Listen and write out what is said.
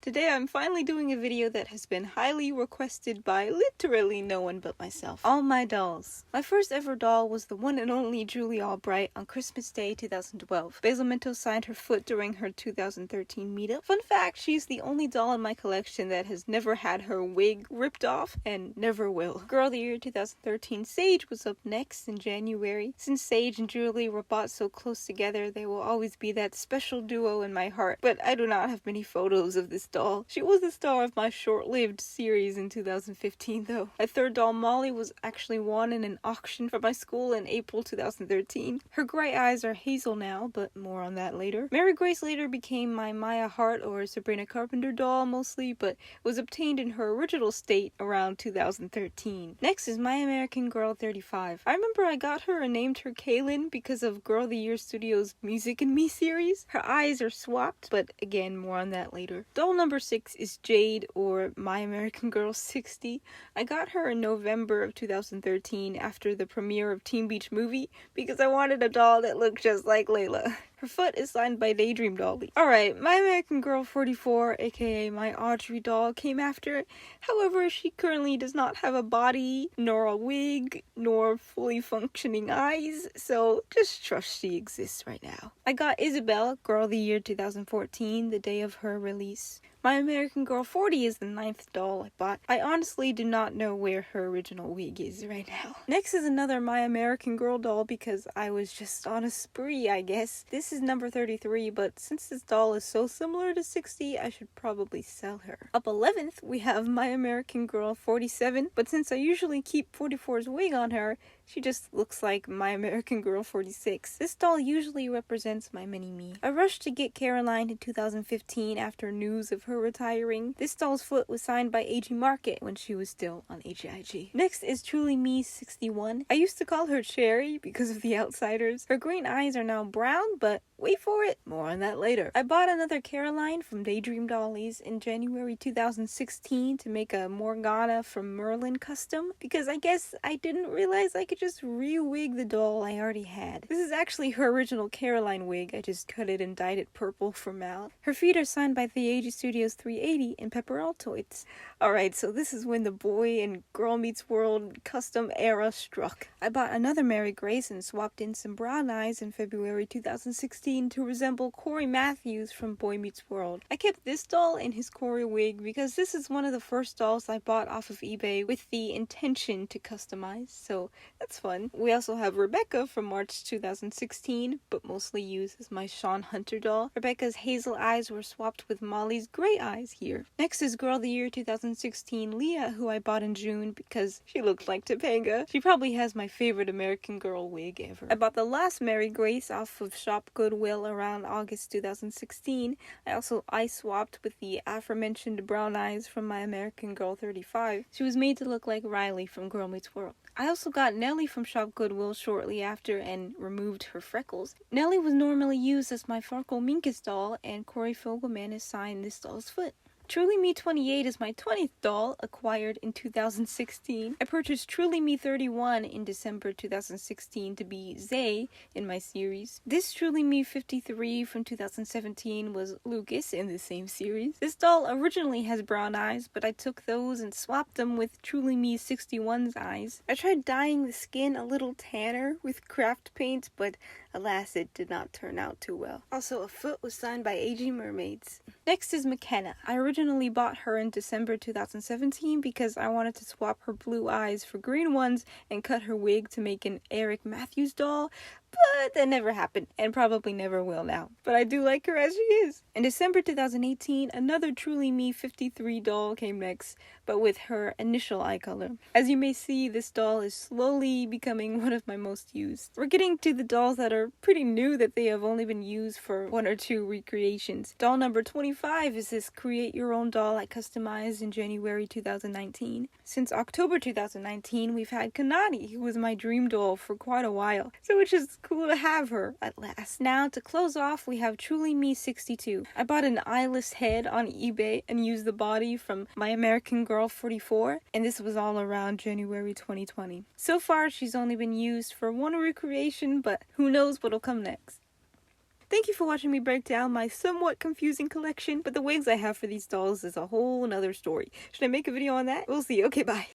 Today I'm finally doing a video that has been highly requested by literally no one but myself. All my dolls. My first ever doll was the one and only Julie Albright on Christmas Day 2012. Basil Minto signed her foot during her 2013 meetup. Fun fact, she's the only doll in my collection that has never had her wig ripped off and never will. Girl of the Year 2013 Sage was up next in January. Since Sage and Julie were bought so close together, they will always be that special duo in my heart. But I do not have many photos of this doll. She was the star of my short-lived series in 2015 though. My third doll, Molly, was actually won in an auction from my school in April 2013. Her gray eyes are hazel now, but more on that later. Mary Grace later became my Maya Hart or Sabrina Carpenter doll mostly, but was obtained in her original state around 2013. Next is My American Girl 35. I remember I got her and named her Kaylin because of Girl of the Year Studios' Music and Me series. Her eyes are swapped, but again, more on that later. Doll number 6 is Jade, or My American Girl 60. I got her in November of 2013 after the premiere of Teen Beach Movie because I wanted a doll that looked just like Layla. Her foot is signed by Daydream Dolly. Alright, My American Girl 44, aka my Audrey doll, came after. However, she currently does not have a body, nor a wig, nor fully functioning eyes, so just trust she exists right now. I got Isabel, Girl of the Year 2014, the day of her release. My American Girl 40 is the 9th doll I bought. I honestly do not know where her original wig is right now. Next is another My American Girl doll because I was just on a spree, I guess. This is number 33, but since this doll is so similar to 60, I should probably sell her. Up 11th, we have My American Girl 47, but since I usually keep 44's wig on her, she just looks like My American Girl 46. This doll usually represents my mini-me. I rushed to get Caroline in 2015 after news of her retiring. This doll's foot was signed by A.G. Market when she was still on AGIG. Next is Truly Me 61. I used to call her Cherry because of The Outsiders. Her green eyes are now brown, but wait for it, more on that later. I bought another Caroline from Daydream Dollies in January 2016 to make a Morgana from Merlin custom because I guess I didn't realize I could just re-wig the doll I already had. This is actually her original Caroline wig, I just cut it and dyed it purple for Mal. Her feet are signed by The AG Studios 380 and Pepper Altoids. Alright, so this is when the boy and girl meets world custom era struck. I bought another Mary Grace and swapped in some brown eyes in February 2016 to resemble Corey Matthews from Boy Meets World. I kept this doll in his Corey wig because this is one of the first dolls I bought off of eBay with the intention to customize, so that's fun. We also have Rebecca from March 2016, but mostly used as my Sean Hunter doll. Rebecca's hazel eyes were swapped with Molly's gray eyes here. Next is Girl of the Year 2016 Leah, who I bought in June because she looked like Topanga. She probably has my favorite American Girl wig ever. I bought the last Mary Grace off of Shop Goodwill around August 2016. I also eye swapped with the aforementioned brown eyes from My American Girl 35. She was made to look like Riley from Girl Meets World. I also got Nellie from Shop Goodwill shortly after and removed her freckles. Nellie was normally used as my Farkle Minkus doll, and Corey Fogelman has signed this doll's foot. Truly Me 28 is my 20th doll, acquired in 2016. I purchased Truly Me 31 in December 2016 to be Zay in my series. This Truly Me 53 from 2017 was Lucas in the same series. This doll originally has brown eyes, but I took those and swapped them with Truly Me 61's eyes. I tried dyeing the skin a little tanner with craft paint, but alas, it did not turn out too well. Also, a foot was signed by AG Mermaids. Next is McKenna. I originally bought her in December 2017 because I wanted to swap her blue eyes for green ones and cut her wig to make an Eric Matthews doll, but that never happened and probably never will now. But I do like her as she is. In December 2018, another Truly Me 53 doll came next, but with her initial eye color. As you may see, this doll is slowly becoming one of my most used. We're getting to the dolls that are pretty new that they have only been used for 1 or 2 recreations. Doll number 25 is this create your own doll I customized in January 2019. Since October 2019, we've had Kanati, who was my dream doll for quite a while, so it's just cool to have her at last. Now, to close off, we have Truly Me 62. I bought an eyeless head on eBay and used the body from My American Girl 44, and this was all around January 2020. So far, she's only been used for 1 recreation, but who knows what'll come next. Thank you for watching me break down my somewhat confusing collection, but the wigs I have for these dolls is a whole nother story. Should I make a video on that? We'll see. Okay, bye.